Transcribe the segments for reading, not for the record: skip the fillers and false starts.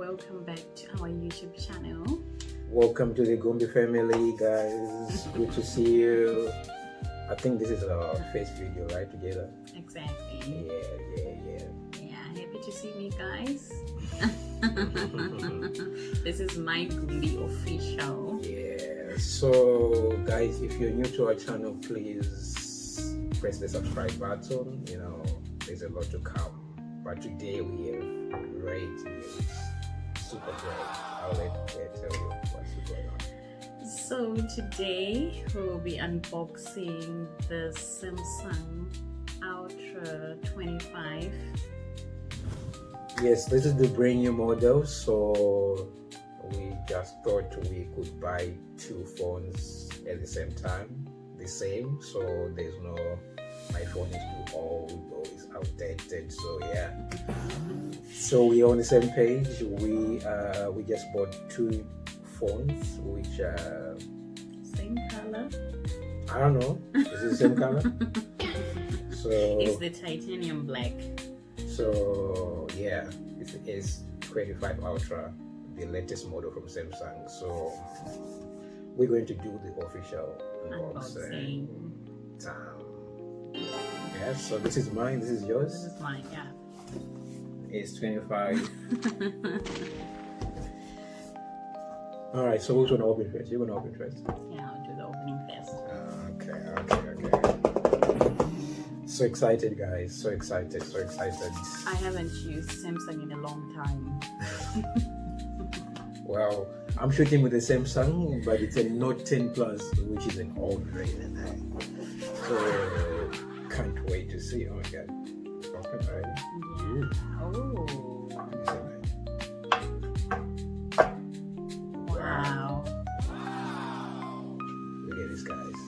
welcome back to our YouTube channel. Welcome to the Gombe family, guys. Good to see you. I think this is our first video, right, together? Exactly. Yeah, happy to see me, guys. This is my Gombe official. Yeah, so guys, if you're new to our channel, please press the subscribe button. You know, there's a lot to come. But today we have great news. Super great. I'll let Claire tell you what's going on. So today we will be unboxing the Samsung Ultra 25. Yes, this is the brand new model, so we just thought we could buy two phones at the same time, the same, so there's no my phone is too old or is outdated, so yeah. So we're on the same page. We just bought two phones which are same color. I don't know, is it the same color? So it's the titanium black. So yeah, it's the S25 Ultra, the latest model from Samsung. So we're going to do the official unboxing time. Yeah, so this is mine, this is yours. This is mine, yeah. It's 25. Alright, so who's gonna open first? You're gonna open first? Yeah, I'll do the opening first. Okay. So excited, guys. So excited. I haven't used Samsung in a long time. Well, I'm shooting with a Samsung, but it's a Note 10 Plus, which is an old version. So can't wait to see. Oh my god. Open already. Yeah. Oh. Wow. Look at this, guys.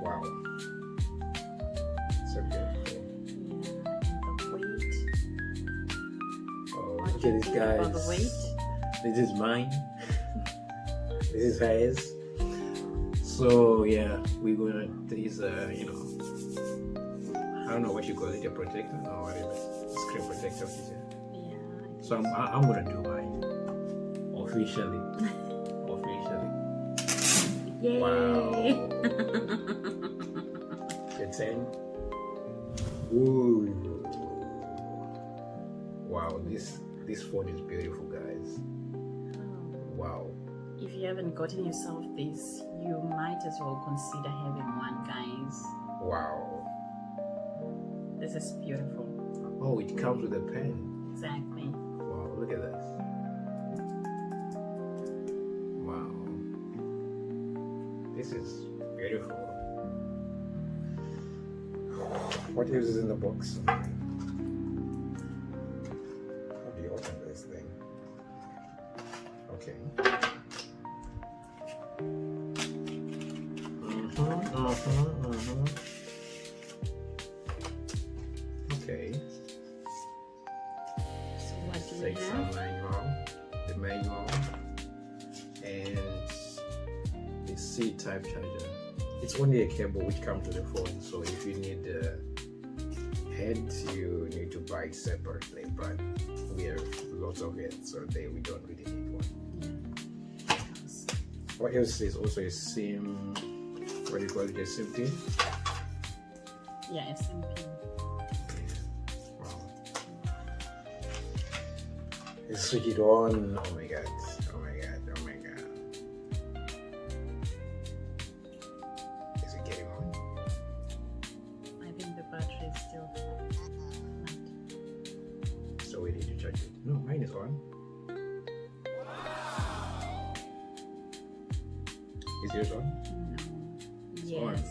Wow. So beautiful. Yeah, and the weight. Oh, look at this, guys. About the weight? This is mine. This is hers. So yeah, we're gonna. These you know, I don't know what you call it, a protector or whatever, screen protector. Yeah. So I'm gonna do mine officially. Yay! Wow. The 10. Ooh. Wow, this phone is beautiful, guys. Wow. If you haven't gotten yourself this, you might as well consider having one, guys. Wow. This is beautiful. Oh, it comes with a pen. Exactly. Wow, look at this. Wow. This is beautiful. What else is in the box? How do you open this thing? Okay. Okay. So what do you Take some have? the manual, and the C-type charger. It's only a cable which comes with the phone, so if you need heads, you need to buy it separately. But we have lots of heads, so we don't really need one. What else is also a SIM? What do you call it? A SIM pin? Yeah, SMP. Wow. Let's switch it on. Oh my god. Is it getting on? I think the battery is still flat. So we need to charge it. No, mine is on. Is yours on? No. It's on. Yes.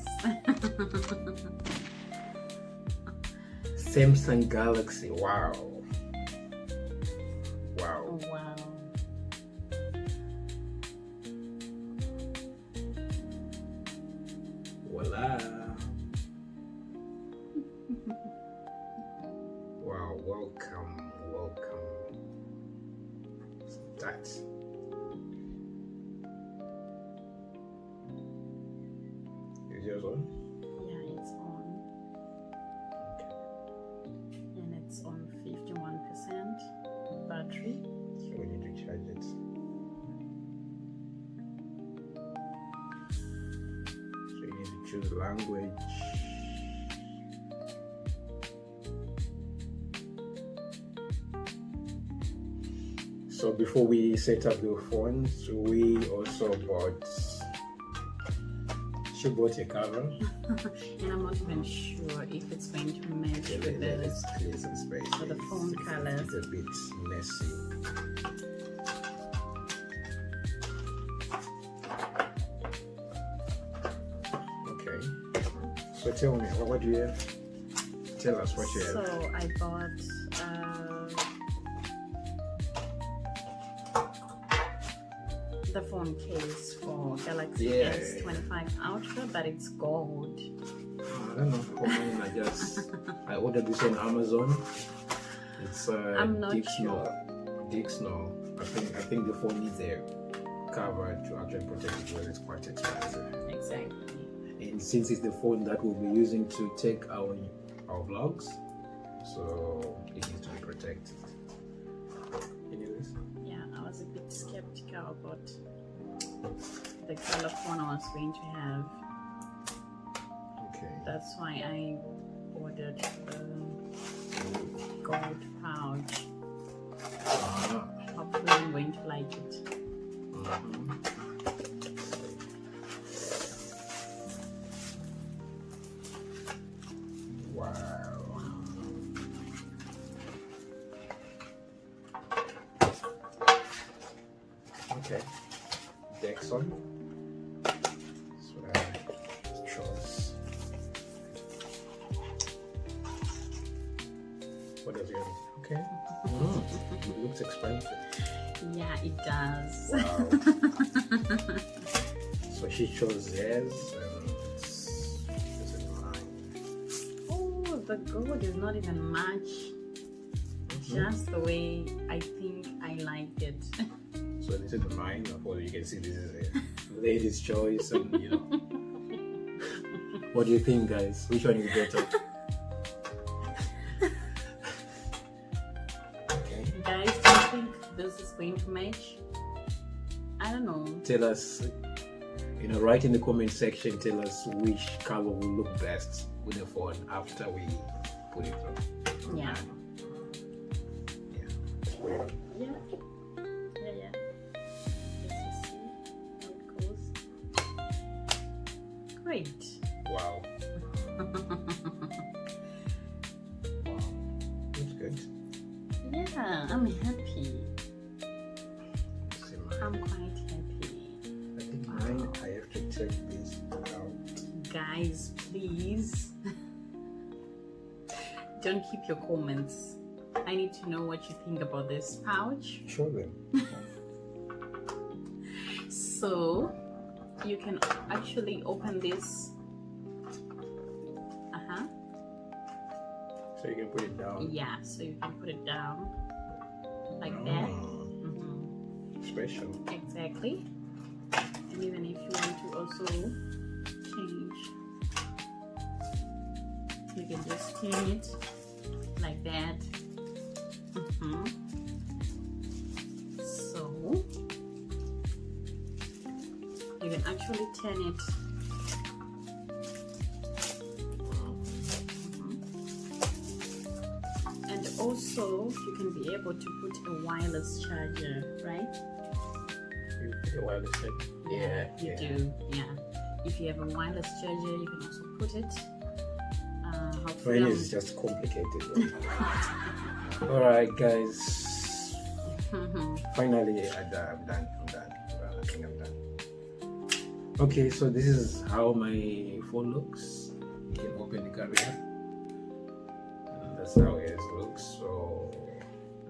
Samsung Galaxy. Wow. Oh, wow. Voila. Wow, welcome. That. Is yours on? Yeah, it's on. choose language. So before we set up the phones, we also bought. She bought a cover. And I'm not even sure if it's going to match with the phone color. It's a bit messy. Okay. So tell me, what do you have? Tell us what you have. So I bought the phone case for Galaxy S25 Ultra, but it's gold. I don't know. For mine, I ordered this on Amazon. It's I'm not sure. Dixno. I think the phone needs a cover to actually protect it because it's quite expensive. Exactly. And since it's the phone that we'll be using to take our vlogs, so it needs to be protected. Anyways. Yeah, I was a bit skeptical about the color phone I was going to have. Okay. That's why I ordered the gold pouch. Hopefully I'm going to like it. Wow. Okay. Dexon. So choice. What does it have? Okay. It looks expensive. Yeah, it does. Wow. So she chose theirs and it's mine. Oh, the gold is not even much. Just the way I think I liked it. So this is mine. Well, you can see this is a lady's choice, and you know. What do you think, guys? Which one is better? Okay. Guys, do you think this is going to match? I don't know. Tell us, write in the comment section. Tell us which color will look best with the phone after we put it on. Yeah. Yeah. Let's just see how it goes. Great. Wow. That's good. Yeah, I'm happy. I'm quite happy. I think mine, I have to check this out. Guys, please don't keep your comments. I need to know what you think about this pouch. Show them. So you can actually open this. So you can put it down. Yeah, so you can put it down like that. Special. Exactly. And even if you want to also change, you can just turn it like that. So you can actually turn it. And also you can be able to put a wireless charger, right? You put a wireless charger? Yeah, you do. Yeah. If you have a wireless charger, you can also put it. Mine is just complicated. Alright, guys. Finally, I'm done. I think I'm done. Okay, so this is how my phone looks. You can open the camera. And that's how it looks. So,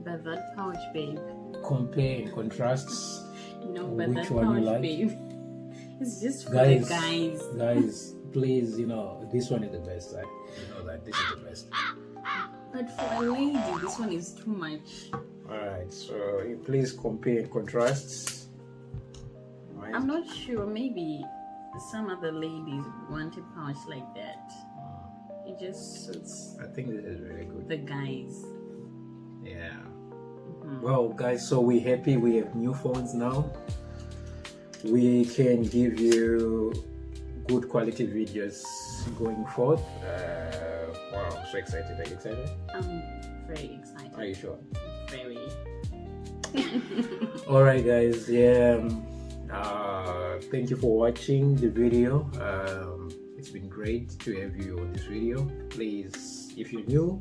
but that pouch, babe. Compare and contrasts. No, but which that one you pouch, like? babe. It's just for guys, the guys. Guys, please, this one is the best. You know that this is the best. But for a lady, this one is too much. Alright, so please compare and contrasts. I'm not sure. Maybe some other ladies want a pouch like that. It just suits. I think this is really good. The guys. Yeah. Well, guys, so we're happy. We have new phones now. We can give you good quality videos going forth. Wow, I'm so excited. Are you excited? I'm very excited. Are you sure? Very. All right, guys. Yeah. Thank you for watching the video. It's been great to have you on this video. Please, if you're new,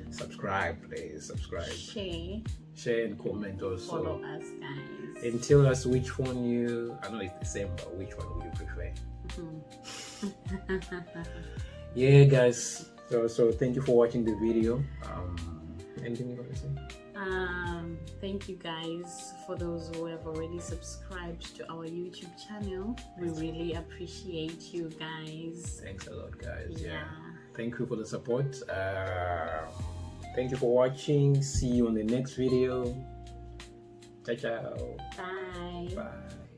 subscribe. Please subscribe. Share and comment also. Follow us, guys. And tell us which one you. I know it's the same, but which one would you prefer? Yeah, guys. So thank you for watching the video. Anything you want to say? Thank you guys for those who have already subscribed to our YouTube channel. We really appreciate you guys. Thanks a lot, guys. Yeah. Thank you for the support. Thank you for watching. See you on the next video. Ciao, ciao. Bye. Bye.